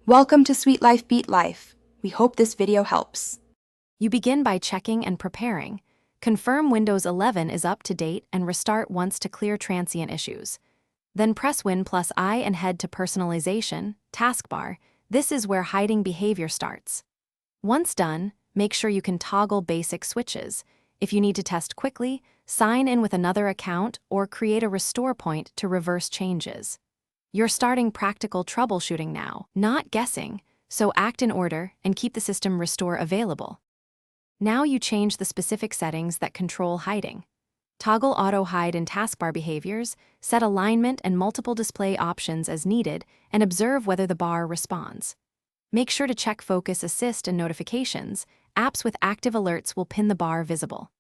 Welcome to Sweet Life Beat Life. We hope this video helps. You begin by checking and preparing. Confirm Windows 11 is up to date and restart once to clear transient issues. Then press Win+I and head to Personalization, Taskbar. This is where hiding behavior starts. Once done, make sure you can toggle basic switches. If you need to test quickly, sign in with another account or create a restore point to reverse changes. You're starting practical troubleshooting now, not guessing, so act in order and keep the system restore available. Now you change the specific settings that control hiding. Toggle auto hide in taskbar behaviors, set alignment and multiple display options as needed, and observe whether the bar responds. Make sure to check focus assist and notifications. Apps with active alerts will pin the bar visible.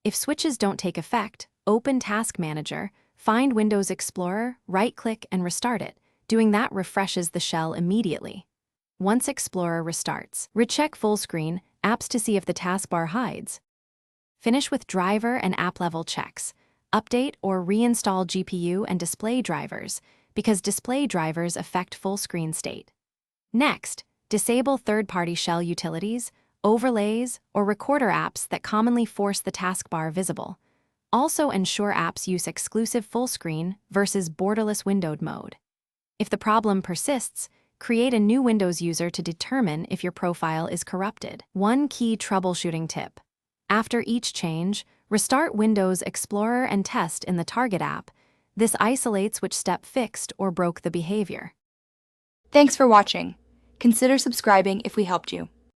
If switches don't take effect, open Task Manager, find Windows Explorer, right-click and restart it. Doing that refreshes the shell immediately. Once Explorer restarts, recheck Fullscreen, apps to see if the taskbar hides. Finish with driver and app-level checks. Update or reinstall GPU and display drivers, because display drivers affect full-screen state. Next, disable third-party shell utilities, overlays, or recorder apps that commonly force the taskbar visible. Also ensure apps use exclusive full-screen versus borderless windowed mode. If the problem persists, create a new Windows user to determine if your profile is corrupted. One key troubleshooting tip. After each change, restart Windows Explorer and test in the target app. This isolates which step fixed or broke the behavior. Thanks for watching. Consider subscribing if we helped you.